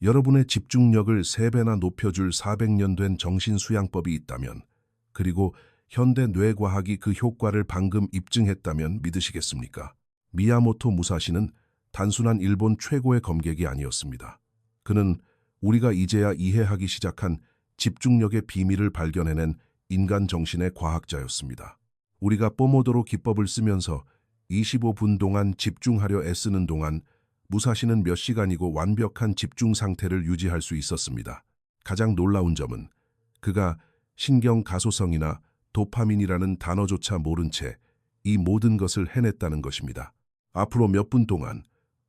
여러분의 집중력을 3배나 높여줄 400년 된 정신수양법이 있다면, 그리고 현대 뇌과학이 그 효과를 방금 입증했다면 믿으시겠습니까? 미야모토 무사시는 단순한 일본 최고의 검객이 아니었습니다. 그는 우리가 이제야 이해하기 시작한 집중력의 비밀을 발견해낸 인간 정신의 과학자였습니다. 우리가 포모도로 기법을 쓰면서 25분 동안 집중하려 애쓰는 동안 무사시는 몇 시간이고 완벽한 집중 상태를 유지할 수 있었습니다. 가장 놀라운 점은 그가 신경 가소성이나 도파민이라는 단어조차 모른 채 이 모든 것을 해냈다는 것입니다. 앞으로 몇 분 동안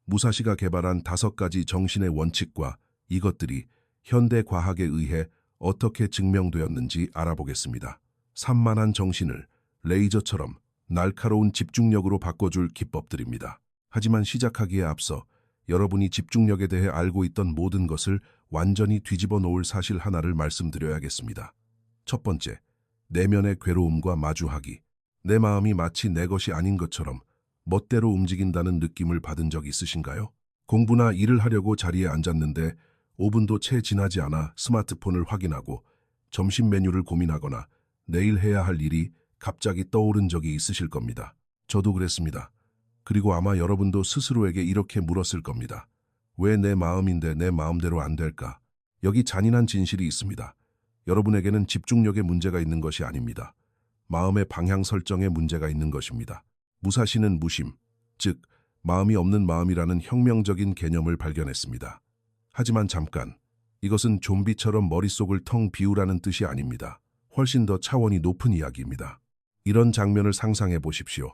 무사시가 개발한 5가지 정신의 원칙과 이것들이 현대 과학에 의해 어떻게 증명되었는지 알아보겠습니다. 산만한 정신을 레이저처럼 날카로운 집중력으로 바꿔줄 기법들입니다. 하지만 시작하기에 앞서 여러분이 집중력에 대해 알고 있던 모든 것을 완전히 뒤집어 놓을 사실 하나를 말씀드려야겠습니다. 첫 번째, 내면의 괴로움과 마주하기. 내 마음이 마치 내 것이 아닌 것처럼 멋대로 움직인다는 느낌을 받은 적 있으신가요? 공부나 일을 하려고 자리에 앉았는데 5분도 채 지나지 않아 스마트폰을 확인하고 점심 메뉴를 고민하거나 내일 해야 할 일이 갑자기 떠오른 적이 있으실 겁니다. 저도 그랬습니다. 그리고 아마 여러분도 스스로에게 이렇게 물었을 겁니다. 왜 내 마음인데 내 마음대로 안 될까? 여기 잔인한 진실이 있습니다. 여러분에게는 집중력에 문제가 있는 것이 아닙니다. 마음의 방향 설정에 문제가 있는 것입니다. 무사시는 무심, 즉 마음이 없는 마음이라는 혁명적인 개념을 발견했습니다. 하지만 잠깐, 이것은 좀비처럼 머릿속을 텅 비우라는 뜻이 아닙니다. 훨씬 더 차원이 높은 이야기입니다. 이런 장면을 상상해 보십시오.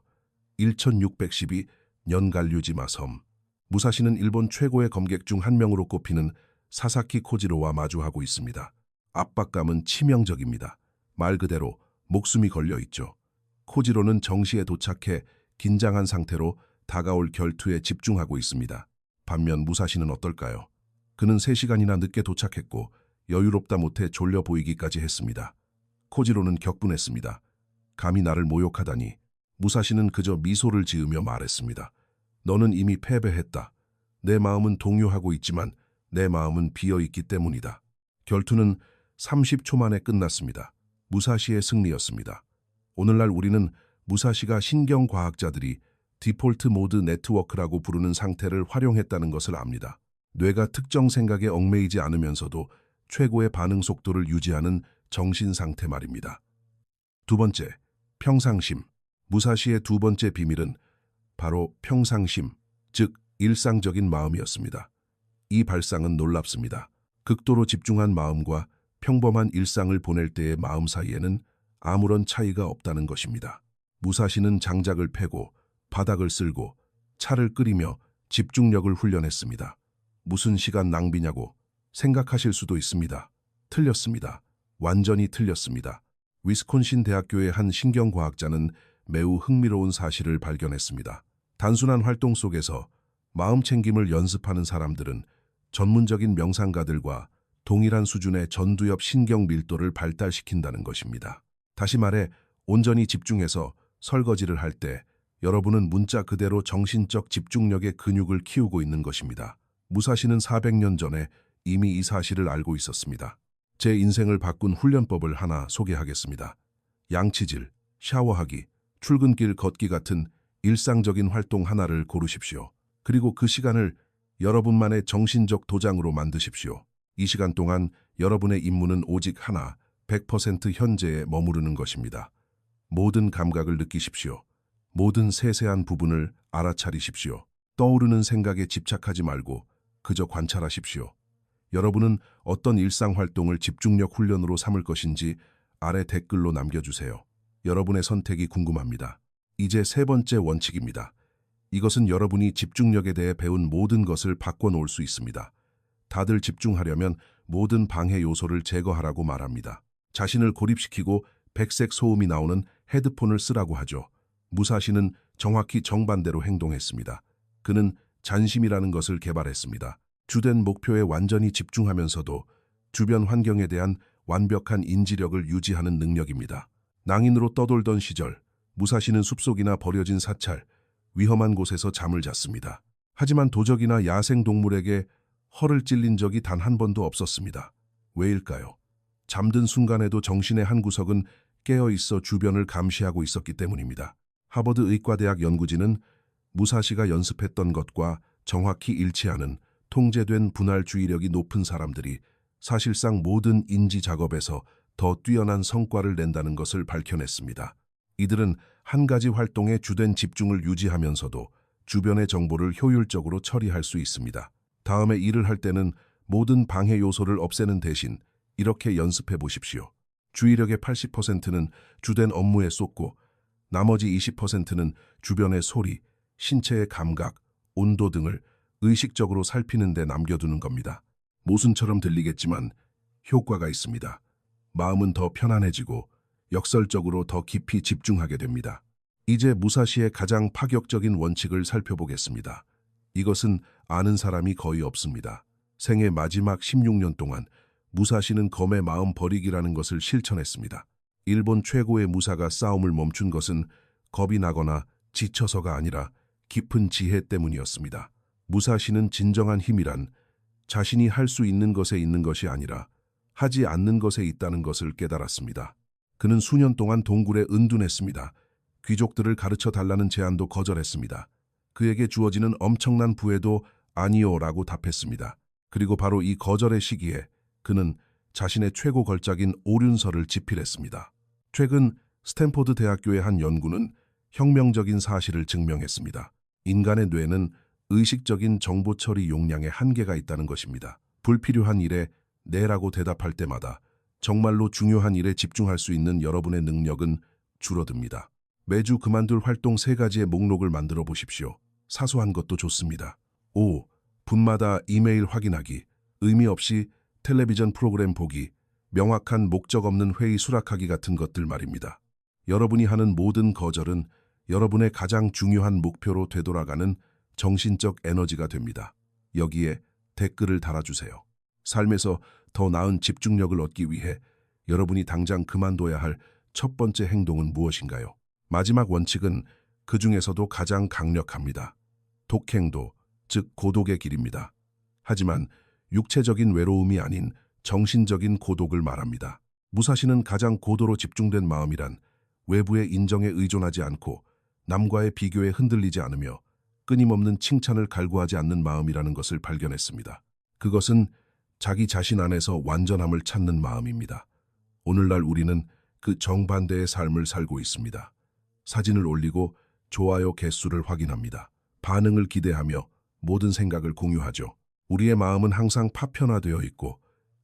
1612 연갈류지마 섬. 무사시는 일본 최고의 검객 중 한 명으로 꼽히는 사사키 코지로와 마주하고 있습니다. 압박감은 치명적입니다. 말 그대로 목숨이 걸려 있죠. 코지로는 정시에 도착해 긴장한 상태로 다가올 결투에 집중하고 있습니다. 반면 무사시는 어떨까요? 그는 3시간이나 늦게 도착했고 여유롭다 못해 졸려 보이기까지 했습니다. 코지로는 격분했습니다. 감히 나를 모욕하다니. 무사시는 그저 미소를 지으며 말했습니다. 너는 이미 패배했다. 내 마음은 동요하고 있지만 내 마음은 비어있기 때문이다. 결투는 30초 만에 끝났습니다. 무사시의 승리였습니다. 오늘날 우리는 무사시가 신경과학자들이 디폴트 모드 네트워크라고 부르는 상태를 활용했다는 것을 압니다. 뇌가 특정 생각에 얽매이지 않으면서도 최고의 반응 속도를 유지하는 정신 상태 말입니다. 두 번째, 평상심. 무사시의 두 번째 비밀은 바로 평상심, 즉 일상적인 마음이었습니다. 이 발상은 놀랍습니다. 극도로 집중한 마음과 평범한 일상을 보낼 때의 마음 사이에는 아무런 차이가 없다는 것입니다. 무사시는 장작을 패고 바닥을 쓸고 차를 끓이며 집중력을 훈련했습니다. 무슨 시간 낭비냐고 생각하실 수도 있습니다. 틀렸습니다. 완전히 틀렸습니다. 위스콘신 대학교의 한 신경과학자는 매우 흥미로운 사실을 발견했습니다. 단순한 활동 속에서 마음 챙김을 연습하는 사람들은 전문적인 명상가들과 동일한 수준의 전두엽 신경 밀도를 발달시킨다는 것입니다. 다시 말해 온전히 집중해서 설거지를 할 때 여러분은 문자 그대로 정신적 집중력의 근육을 키우고 있는 것입니다. 무사시는 400년 전에 이미 이 사실을 알고 있었습니다. 제 인생을 바꾼 훈련법을 하나 소개하겠습니다. 양치질, 샤워하기, 출근길 걷기 같은 일상적인 활동 하나를 고르십시오. 그리고 그 시간을 여러분만의 정신적 도장으로 만드십시오. 이 시간 동안 여러분의 임무는 오직 하나, 100% 현재에 머무르는 것입니다. 모든 감각을 느끼십시오. 모든 세세한 부분을 알아차리십시오. 떠오르는 생각에 집착하지 말고 그저 관찰하십시오. 여러분은 어떤 일상활동을 집중력 훈련으로 삼을 것인지 아래 댓글로 남겨주세요. 여러분의 선택이 궁금합니다. 이제 세 번째 원칙입니다. 이것은 여러분이 집중력에 대해 배운 모든 것을 바꿔놓을 수 있습니다. 다들 집중하려면 모든 방해 요소를 제거하라고 말합니다. 자신을 고립시키고 백색 소음이 나오는 헤드폰을 쓰라고 하죠. 무사시는 정확히 정반대로 행동했습니다. 그는 잔심이라는 것을 개발했습니다. 주된 목표에 완전히 집중하면서도 주변 환경에 대한 완벽한 인지력을 유지하는 능력입니다. 낭인으로 떠돌던 시절, 무사시는 숲속이나 버려진 사찰, 위험한 곳에서 잠을 잤습니다. 하지만 도적이나 야생동물에게 허를 찔린 적이 단 한 번도 없었습니다. 왜일까요? 잠든 순간에도 정신의 한 구석은 깨어 있어 주변을 감시하고 있었기 때문입니다. 하버드 의과대학 연구진은 무사시가 연습했던 것과 정확히 일치하는 통제된 분할 주의력이 높은 사람들이 사실상 모든 인지 작업에서 더 뛰어난 성과를 낸다는 것을 밝혀냈습니다. 이들은 한 가지 활동에 주된 집중을 유지하면서도 주변의 정보를 효율적으로 처리할 수 있습니다. 다음에 일을 할 때는 모든 방해 요소를 없애는 대신 이렇게 연습해 보십시오. 주의력의 80%는 주된 업무에 쏟고 나머지 20%는 주변의 소리, 신체의 감각, 온도 등을 의식적으로 살피는 데 남겨두는 겁니다. 모순처럼 들리겠지만 효과가 있습니다. 마음은 더 편안해지고 역설적으로 더 깊이 집중하게 됩니다. 이제 무사시의 가장 파격적인 원칙을 살펴보겠습니다. 이것은 아는 사람이 거의 없습니다. 생애 마지막 16년 동안 무사시는 검의 마음 버리기라는 것을 실천했습니다. 일본 최고의 무사가 싸움을 멈춘 것은 겁이 나거나 지쳐서가 아니라 깊은 지혜 때문이었습니다. 무사시는 진정한 힘이란 자신이 할 수 있는 것에 있는 것이 아니라 하지 않는 것에 있다는 것을 깨달았습니다. 그는 수년 동안 동굴에 은둔했습니다. 귀족들을 가르쳐 달라는 제안도 거절했습니다. 그에게 주어지는 엄청난 부에도 아니요라고 답했습니다. 그리고 바로 이 거절의 시기에 그는 자신의 최고 걸작인 오륜서를 집필했습니다. 최근 스탠포드 대학교의 한 연구는 혁명적인 사실을 증명했습니다. 인간의 뇌는 의식적인 정보 처리 용량에 한계가 있다는 것입니다. 불필요한 일에 네라고 대답할 때마다 정말로 중요한 일에 집중할 수 있는 여러분의 능력은 줄어듭니다. 매주 그만둘 활동 3가지의 목록을 만들어 보십시오. 사소한 것도 좋습니다. 5. 분마다 이메일 확인하기, 의미 없이 텔레비전 프로그램 보기, 명확한 목적 없는 회의 수락하기 같은 것들 말입니다. 여러분이 하는 모든 거절은 여러분의 가장 중요한 목표로 되돌아가는 정신적 에너지가 됩니다. 여기에 댓글을 달아주세요. 삶에서 더 나은 집중력을 얻기 위해 여러분이 당장 그만둬야 할 첫 번째 행동은 무엇인가요? 마지막 원칙은 그 중에서도 가장 강력합니다. 독행도, 즉 고독의 길입니다. 하지만 육체적인 외로움이 아닌 정신적인 고독을 말합니다. 무사시는 가장 고도로 집중된 마음이란 외부의 인정에 의존하지 않고 남과의 비교에 흔들리지 않으며 끊임없는 칭찬을 갈구하지 않는 마음이라는 것을 발견했습니다. 그것은 자기 자신 안에서 완전함을 찾는 마음입니다. 오늘날 우리는 그 정반대의 삶을 살고 있습니다. 사진을 올리고 좋아요 개수를 확인합니다. 반응을 기대하며 모든 생각을 공유하죠. 우리의 마음은 항상 파편화되어 있고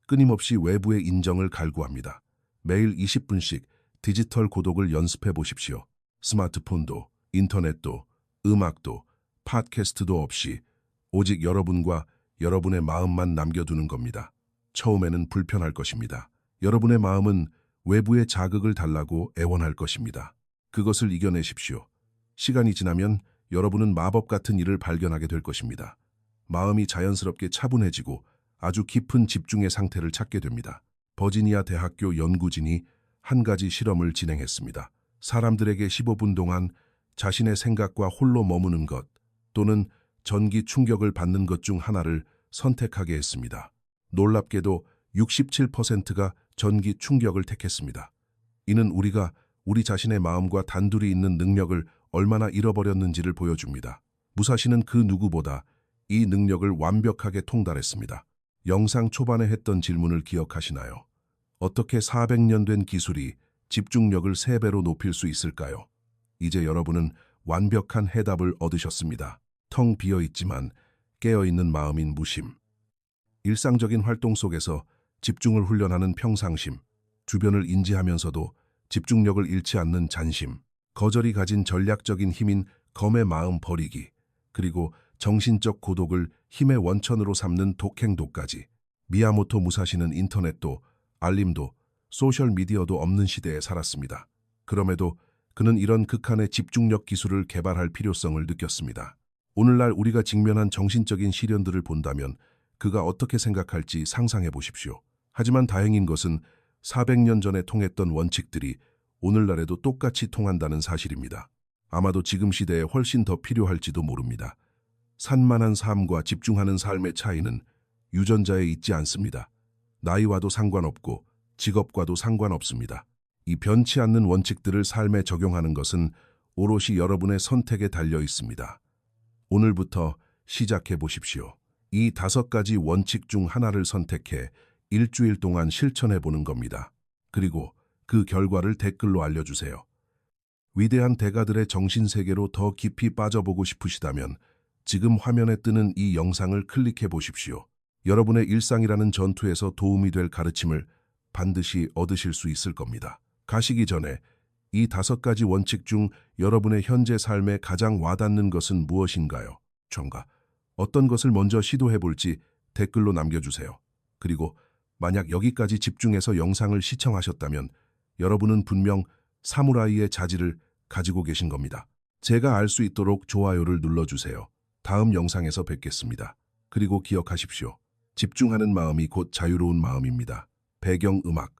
끊임없이 외부의 인정을 갈구합니다. 매일 20분씩 디지털 고독을 연습해 보십시오. 스마트폰도, 인터넷도, 음악도, 팟캐스트도 없이 오직 여러분과 여러분의 마음만 남겨두는 겁니다. 처음에는 불편할 것입니다. 여러분의 마음은 외부의 자극을 달라고 애원할 것입니다. 그것을 이겨내십시오. 시간이 지나면 여러분은 마법 같은 일을 발견하게 될 것입니다. 마음이 자연스럽게 차분해지고 아주 깊은 집중의 상태를 찾게 됩니다. 버지니아 대학교 연구진이 한 가지 실험을 진행했습니다. 사람들에게 15분 동안 자신의 생각과 홀로 머무는 것 또는 전기 충격을 받는 것 중 하나를 선택하게 했습니다. 놀랍게도 67%가 전기 충격을 택했습니다. 이는 우리가 우리 자신의 마음과 단둘이 있는 능력을 얼마나 잃어버렸는지를 보여줍니다. 무사시는 그 누구보다 이 능력을 완벽하게 통달했습니다. 영상 초반에 했던 질문을 기억하시나요? 어떻게 400년 된 기술이 집중력을 3배로 높일 수 있을까요? 이제 여러분은 완벽한 해답을 얻으셨습니다. 텅 비어있지만 깨어있는 마음인 무심. 일상적인 활동 속에서 집중을 훈련하는 평상심, 주변을 인지하면서도 집중력을 잃지 않는 잔심, 거절이 가진 전략적인 힘인 검의 마음 버리기, 그리고 정신적 고독을 힘의 원천으로 삼는 독행도까지. 미야모토 무사시는 인터넷도, 알림도, 소셜미디어도 없는 시대에 살았습니다. 그럼에도 그는 이런 극한의 집중력 기술을 개발할 필요성을 느꼈습니다. 오늘날 우리가 직면한 정신적인 시련들을 본다면 그가 어떻게 생각할지 상상해 보십시오. 하지만 다행인 것은 400년 전에 통했던 원칙들이 오늘날에도 똑같이 통한다는 사실입니다. 아마도 지금 시대에 훨씬 더 필요할지도 모릅니다. 산만한 삶과 집중하는 삶의 차이는 유전자에 있지 않습니다. 나이와도 상관없고 직업과도 상관없습니다. 이 변치 않는 원칙들을 삶에 적용하는 것은 오롯이 여러분의 선택에 달려 있습니다. 오늘부터 시작해 보십시오. 이 5가지 원칙 중 하나를 선택해 일주일 동안 실천해 보는 겁니다. 그리고 그 결과를 댓글로 알려주세요. 위대한 대가들의 정신세계로 더 깊이 빠져보고 싶으시다면 지금 화면에 뜨는 이 영상을 클릭해 보십시오. 여러분의 일상이라는 전투에서 도움이 될 가르침을 반드시 얻으실 수 있을 겁니다. 가시기 전에 이 5가지 원칙 중 여러분의 현재 삶에 가장 와닿는 것은 무엇인가요? 전가 어떤 것을 먼저 시도해 볼지 댓글로 남겨주세요. 그리고 만약 여기까지 집중해서 영상을 시청하셨다면 여러분은 분명 사무라이의 자질을 가지고 계신 겁니다. 제가 알 수 있도록 좋아요를 눌러주세요. 다음 영상에서 뵙겠습니다. 그리고 기억하십시오. 집중하는 마음이 곧 자유로운 마음입니다. 배경음악